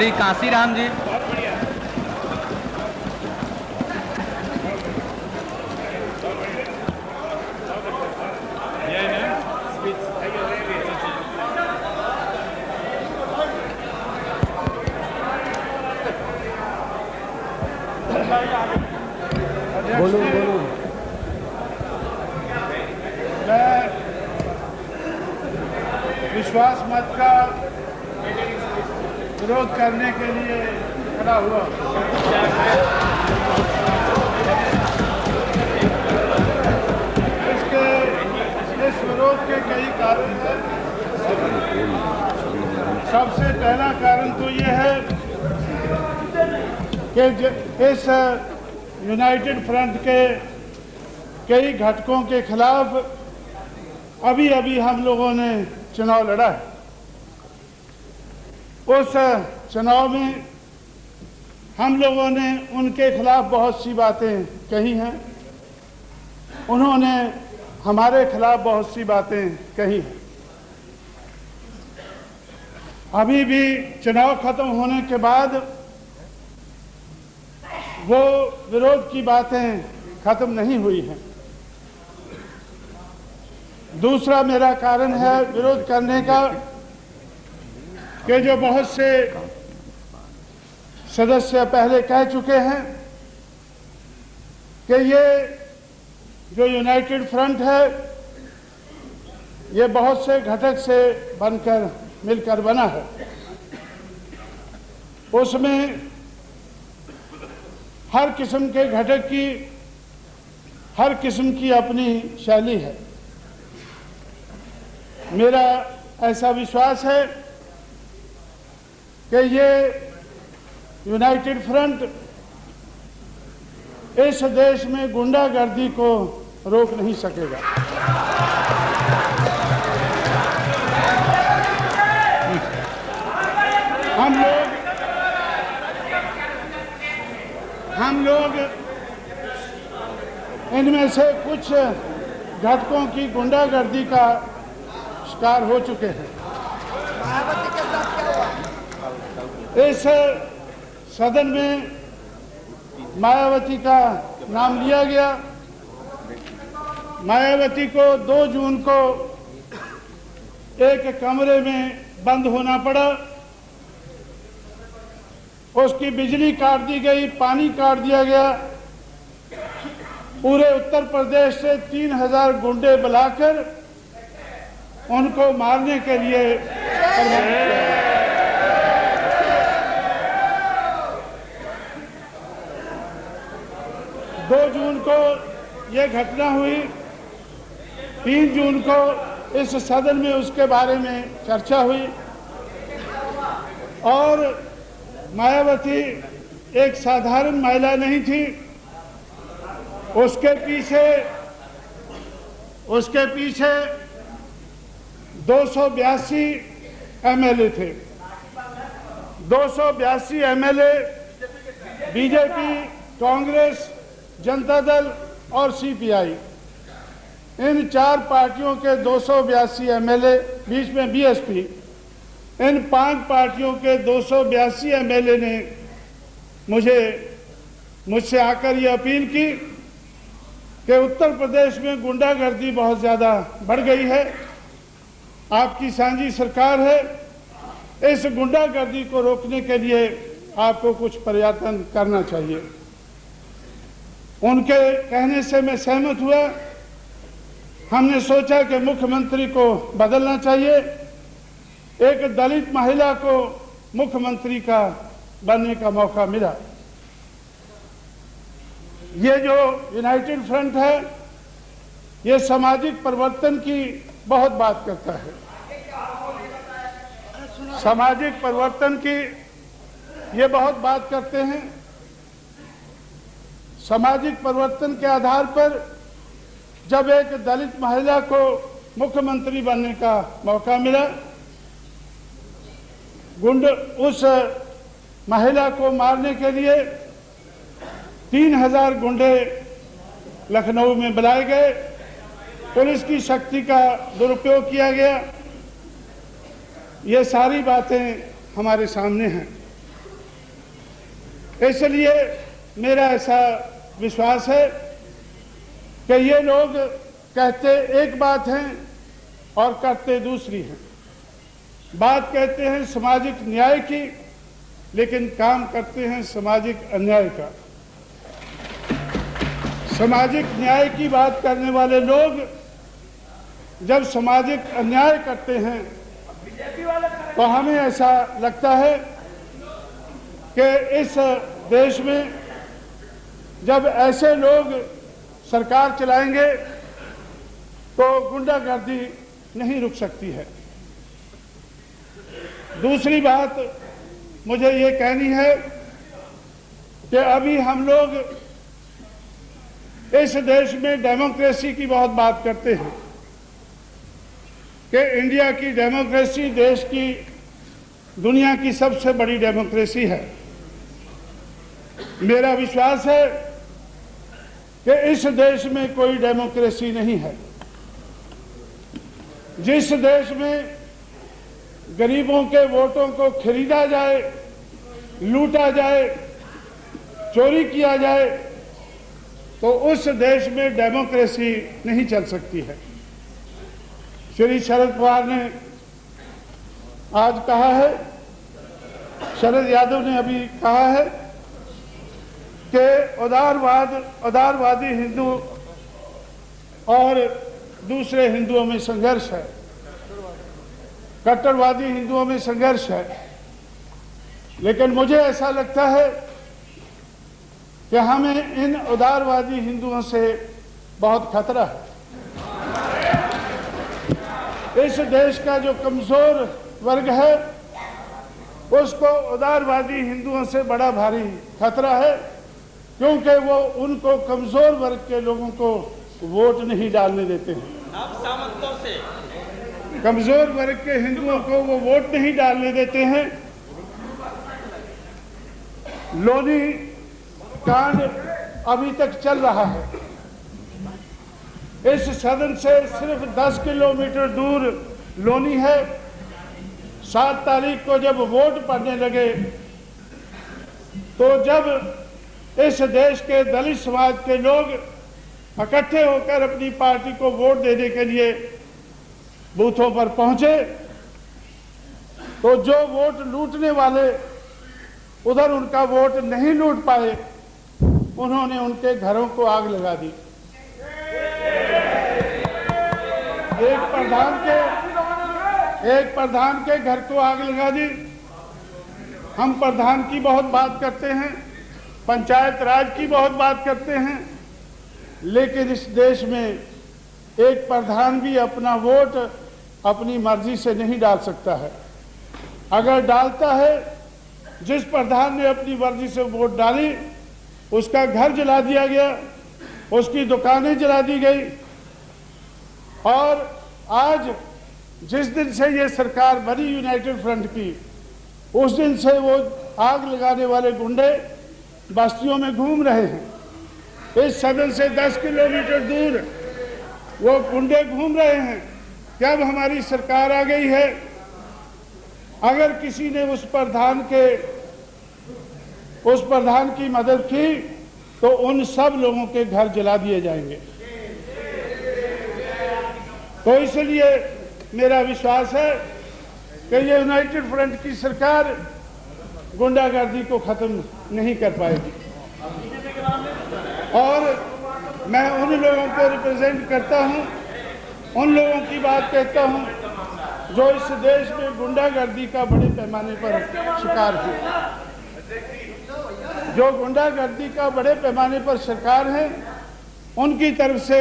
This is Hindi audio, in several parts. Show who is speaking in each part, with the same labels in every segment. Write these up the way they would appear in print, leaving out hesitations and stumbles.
Speaker 1: श्री कांसीराम जी।
Speaker 2: बोलो।
Speaker 3: मैं विश्वास मत का विरोध करने के लिए खड़ा हुआ। इस विरोध के कई कारण हैं। सबसे पहला कारण तो ये है कि इस यूनाइटेड फ्रंट के कई घटकों के खिलाफ अभी अभी हम लोगों ने चुनाव लड़ा है। उस चुनाव में हम लोगों ने उनके खिलाफ बहुत सी बातें कही हैं, उन्होंने हमारे खिलाफ बहुत सी बातें कही हैं। अभी भी चुनाव खत्म होने के बाद वो विरोध की बातें खत्म नहीं हुई हैं। दूसरा मेरा कारण है विरोध करने का कि जो बहुत से सदस्य पहले कह चुके हैं कि ये जो यूनाइटेड फ्रंट है ये बहुत से घटक से बनकर मिलकर बना है। उसमें हर किस्म के घटक की हर किस्म की अपनी शैली है। मेरा ऐसा विश्वास है कि ये यूनाइटेड फ्रंट इस देश में गुंडागर्दी को रोक नहीं सकेगा। हम लोग इनमें से कुछ घटकों की गुंडागर्दी का शिकार हो चुके हैं। इस सदन में मायावती का नाम लिया गया। मायावती को 2 जून को एक कमरे में बंद होना पड़ा। उसकी बिजली काट दी गई, पानी काट दिया गया। पूरे उत्तर प्रदेश से 3000 गुंडे बुलाकर उनको मारने के लिए 2 जून को यह घटना हुई। 3 जून को इस सदन में उसके बारे में चर्चा हुई और मायावती एक साधारण महिला नहीं थी। उसके पीछे 282 एमएलए थे। 282 एमएलए बीजेपी, कांग्रेस, जनता दल और सीपीआई, इन 4 पार्टियों के 282 एमएलए, बीच में बीएसपी, इन 5 पार्टियों के 282 एमएलए ने मुझसे आकर ये अपील की कि उत्तर प्रदेश में गुंडागर्दी बहुत ज़्यादा बढ़ गई है। आपकी सांझी सरकार है, इस गुंडागर्दी को रोकने के लिए आपको कुछ प्रयत्न करना चाहिए। उनके कहने से मैं सहमत हुआ। हमने सोचा कि मुख्यमंत्री को बदलना चाहिए। एक दलित महिला को मुख्यमंत्री का बनने का मौका मिला। ये जो यूनाइटेड फ्रंट है ये सामाजिक परिवर्तन की बहुत बात करता है। सामाजिक परिवर्तन की ये बहुत बात करते हैं। सामाजिक परिवर्तन के आधार पर जब एक दलित महिला को मुख्यमंत्री बनने का मौका मिला, उस महिला को मारने के लिए 3000 गुंडे लखनऊ में बुलाए गए। पुलिस की शक्ति का दुरुपयोग किया गया। ये सारी बातें हमारे सामने हैं। इसलिए मेरा ऐसा विश्वास है कि ये लोग कहते एक बात है और करते दूसरी है। बात कहते हैं सामाजिक न्याय की, लेकिन काम करते हैं सामाजिक अन्याय का। सामाजिक न्याय की बात करने वाले लोग जब सामाजिक अन्याय करते हैं तो हमें ऐसा लगता है कि इस देश में जब ऐसे लोग सरकार चलाएंगे तो गुंडागर्दी नहीं रुक सकती है। दूसरी बात मुझे ये कहनी है कि अभी हम लोग इस देश में डेमोक्रेसी की बहुत बात करते हैं कि इंडिया की डेमोक्रेसी देश की दुनिया की सबसे बड़ी डेमोक्रेसी है। मेरा विश्वास है कि इस देश में कोई डेमोक्रेसी नहीं है। जिस देश में गरीबों के वोटों को खरीदा जाए, लूटा जाए, चोरी किया जाए, तो उस देश में डेमोक्रेसी नहीं चल सकती है। श्री शरद पवार ने आज कहा है, शरद यादव ने अभी कहा है कि उदारवादी हिंदू और दूसरे हिंदुओं में संघर्ष है, कट्टरवादी हिंदुओं में संघर्ष है। लेकिन मुझे ऐसा लगता है कि हमें इन उदारवादी हिंदुओं से बहुत खतरा है। इस देश का जो कमजोर वर्ग है उसको उदारवादी हिंदुओं से बड़ा भारी खतरा है, क्योंकि वो उनको कमजोर वर्ग के लोगों को वोट नहीं डालने देते हैं।
Speaker 1: आप सामंतों से
Speaker 3: कमजोर वर्ग के हिंदुओं को वो वोट नहीं डालने देते हैं। लोनी कांड अभी तक चल रहा है। इस सदन से सिर्फ 10 किलोमीटर दूर लोनी है। 7 तारीख को जब वोट पड़ने लगे तो जब इस देश के दलित समाज के लोग इकट्ठे होकर अपनी पार्टी को वोट देने के लिए बूथों पर पहुंचे तो जो वोट लूटने वाले उधर उनका वोट नहीं लूट पाए, उन्होंने उनके घरों को आग लगा दी। एक प्रधान के घर को आग लगा दी। हम प्रधान की बहुत बात करते हैं, पंचायत राज की बहुत बात करते हैं, लेकिन इस देश में एक प्रधान भी अपना वोट अपनी मर्जी से नहीं डाल सकता है। अगर डालता है, जिस प्रधान ने अपनी मर्जी से वोट डाली उसका घर जला दिया गया, उसकी दुकानें जला दी गई। और आज जिस दिन से ये सरकार बनी यूनाइटेड फ्रंट की, उस दिन से वो आग लगाने वाले गुंडे बस्तियों में घूम रहे हैं। इस सदन से 10 किलोमीटर दूर वो गुंडे घूम रहे हैं। जब हमारी सरकार आ गई है, अगर किसी ने उस प्रधान की मदद की तो उन सब लोगों के घर जला दिए जाएंगे। तो इसलिए मेरा विश्वास है कि ये यूनाइटेड फ्रंट की सरकार गुंडागर्दी को खत्म नहीं कर पाएगी। और मैं उन लोगों को रिप्रेजेंट करता हूं, उन लोगों की बात कहता हूं जो इस देश में गुंडागर्दी का बड़े पैमाने पर शिकार है। जो गुंडागर्दी का बड़े पैमाने पर शिकार है, उनकी तरफ से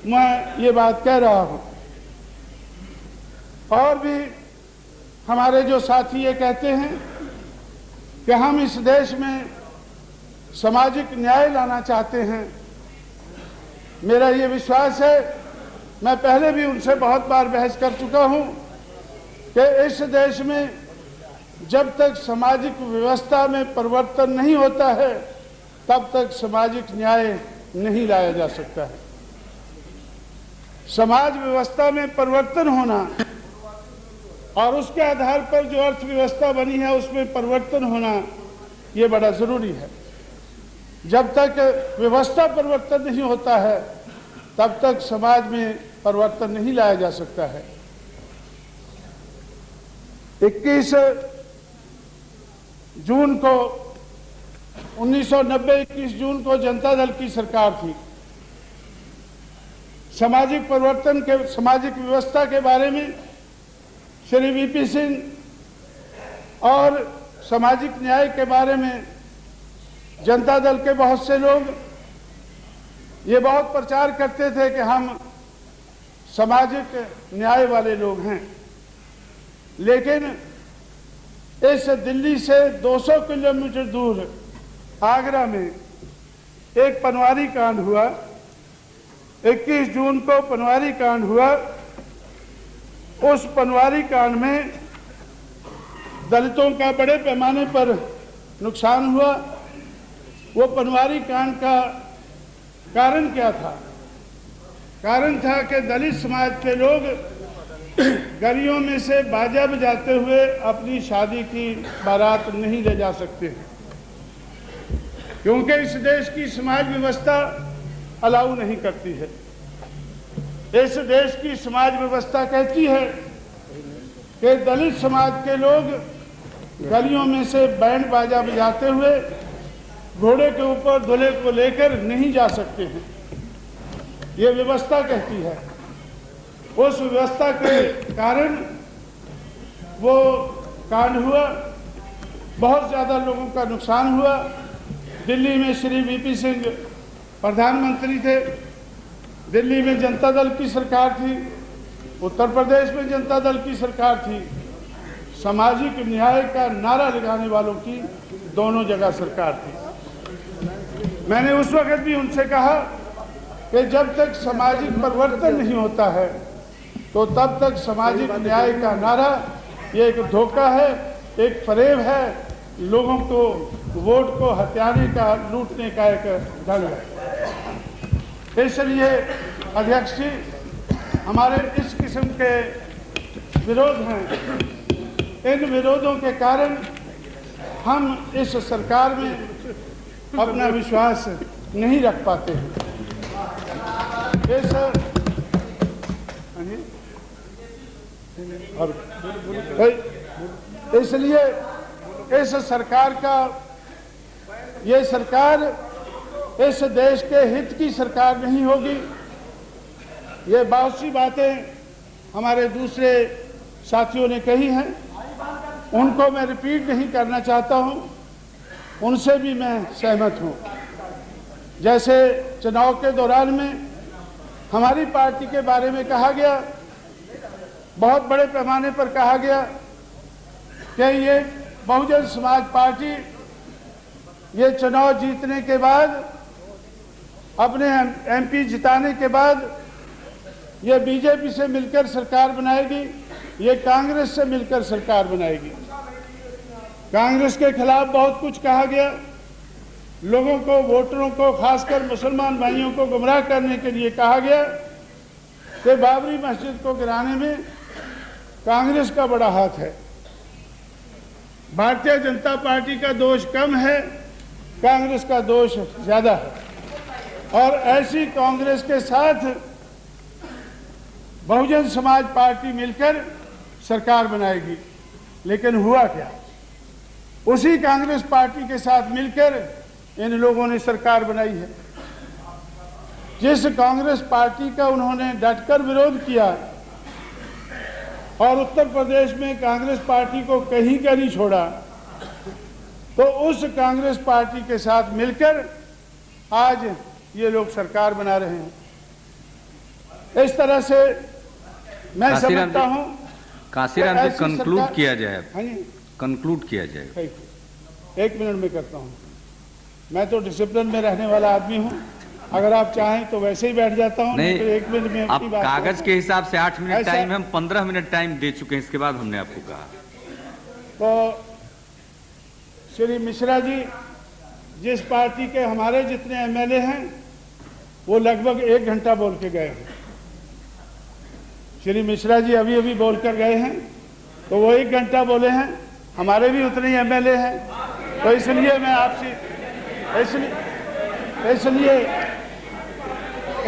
Speaker 3: मैं ये बात कह रहा हूं। और भी हमारे जो साथी ये कहते हैं कि हम इस देश में सामाजिक न्याय लाना चाहते हैं। मेरा ये विश्वास है, मैं पहले भी उनसे बहुत बार बहस कर चुका हूं कि इस देश में जब तक सामाजिक व्यवस्था में परिवर्तन नहीं होता है, तब तक सामाजिक न्याय नहीं लाया जा सकता है। समाज व्यवस्था में परिवर्तन होना और उसके आधार पर जो अर्थव्यवस्था बनी है उसमें परिवर्तन होना, ये बड़ा ज़रूरी है। जब तक व्यवस्था परिवर्तन नहीं होता है तब तक समाज में परिवर्तन नहीं लाया जा सकता है। 21 जून को 1990 21 जून को जनता दल की सरकार थी। सामाजिक परिवर्तन के, सामाजिक व्यवस्था के बारे में श्री वीपी सिंह और सामाजिक न्याय के बारे में जनता दल के बहुत से लोग ये बहुत प्रचार करते थे कि हम सामाजिक न्याय वाले लोग हैं। लेकिन इस दिल्ली से 200 किलोमीटर दूर आगरा में एक पनवारी कांड हुआ। 21 जून को पनवारी कांड हुआ। उस पनवारी कांड में दलितों का बड़े पैमाने पर नुकसान हुआ। वो पनवारी कांड का कारण क्या था? कारण था कि दलित समाज के लोग गलियों में से बाजा बजाते हुए अपनी शादी की बारात नहीं ले जा सकते, क्योंकि इस देश की समाज व्यवस्था अलाउ नहीं करती है। इस देश की समाज व्यवस्था कहती है कि दलित समाज के लोग गलियों में से बैंड बाजा बजाते हुए घोड़े के ऊपर दूल्हे को लेकर नहीं जा सकते हैं। ये व्यवस्था कहती है। उस व्यवस्था के कारण वो कांड हुआ, बहुत ज़्यादा लोगों का नुकसान हुआ। दिल्ली में श्री वीपी सिंह प्रधानमंत्री थे, दिल्ली में जनता दल की सरकार थी, उत्तर प्रदेश में जनता दल की सरकार थी। सामाजिक न्याय का नारा लगाने वालों की दोनों जगह सरकार थी। मैंने उस वक्त भी उनसे कहा कि जब तक सामाजिक परिवर्तन नहीं होता है तो तब तक सामाजिक न्याय का नारा ये एक धोखा है, एक फरेब है, लोगों को वोट को हथियाने का, लूटने का एक ढंग है। इसलिए अध्यक्ष जी, हमारे इस किस्म के विरोध हैं। इन विरोधों के कारण हम इस सरकार में अपना विश्वास नहीं रख पाते हैं। इसलिए इस सरकार का, ये सरकार इस देश के हित की सरकार नहीं होगी। ये बहुत सी बातें हमारे दूसरे साथियों ने कही हैं, उनको मैं रिपीट नहीं करना चाहता हूं, उनसे भी मैं सहमत हूं। जैसे चुनाव के दौरान में हमारी पार्टी के बारे में कहा गया, बहुत बड़े पैमाने पर कहा गया कि ये बहुजन समाज पार्टी ये चुनाव जीतने के बाद, अपने एमपी जिताने के बाद ये बीजेपी से मिलकर सरकार बनाएगी, ये कांग्रेस से मिलकर सरकार बनाएगी। कांग्रेस के खिलाफ बहुत कुछ कहा गया, लोगों को, वोटरों को, खासकर मुसलमान भाइयों को गुमराह करने के लिए कहा गया कि बाबरी मस्जिद को गिराने में कांग्रेस का बड़ा हाथ है। भारतीय जनता पार्टी का दोष कम है, कांग्रेस का दोष ज्यादा है। और ऐसी कांग्रेस के साथ बहुजन समाज पार्टी मिलकर सरकार बनाएगी। लेकिन हुआ क्या? उसी कांग्रेस पार्टी के साथ मिलकर इन लोगों ने सरकार बनाई है। जिस कांग्रेस पार्टी का उन्होंने डटकर विरोध किया और उत्तर प्रदेश में कांग्रेस पार्टी को कहीं का नहीं छोड़ा, तो उस कांग्रेस पार्टी के साथ मिलकर आज ये लोग सरकार बना रहे हैं। इस तरह से मैं समझता हूं।
Speaker 1: काशीराम जी, कंक्लूड किया जाए।
Speaker 3: हाँ जी,
Speaker 1: कंक्लूड किया जाए।
Speaker 3: 1 मिनट में करता हूं। मैं तो डिसिप्लिन में रहने वाला आदमी हूं। अगर आप चाहें तो वैसे ही बैठ जाता हूं, नहीं तो 1 मिनट में
Speaker 1: आप कागज के हिसाब से 8 मिनट टाइम, हम 15 मिनट टाइम दे चुके हैं। इसके बाद हमने आपको कहा
Speaker 3: तो श्री मिश्रा जी, जिस पार्टी के हमारे जितने एमएलए हैं वो लगभग 1 घंटा बोल के गए हैं। श्री मिश्रा जी अभी बोल कर गए हैं, तो वो 1 घंटा बोले हैं। हमारे भी उतने ही एमएलए हैं, तो इसलिए मैं आपसे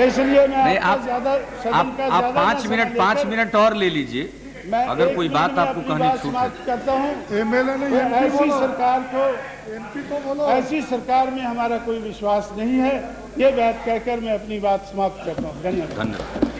Speaker 3: इसलिए मैं
Speaker 1: नहीं,
Speaker 3: आपका ज्यादा सदन का
Speaker 1: आप
Speaker 3: ज्यादा
Speaker 1: 5 मिनट और ले लीजिए।
Speaker 3: मैं
Speaker 1: अगर कोई बात आपको कहनी छूट है
Speaker 3: समाप्त करता हूँ।
Speaker 2: एमएलए ने
Speaker 3: ऐसी ऐसी सरकार में हमारा कोई विश्वास नहीं है। ये बात कहकर मैं अपनी बात समाप्त करता हूँ। धन्यवाद।
Speaker 1: धन्यवाद।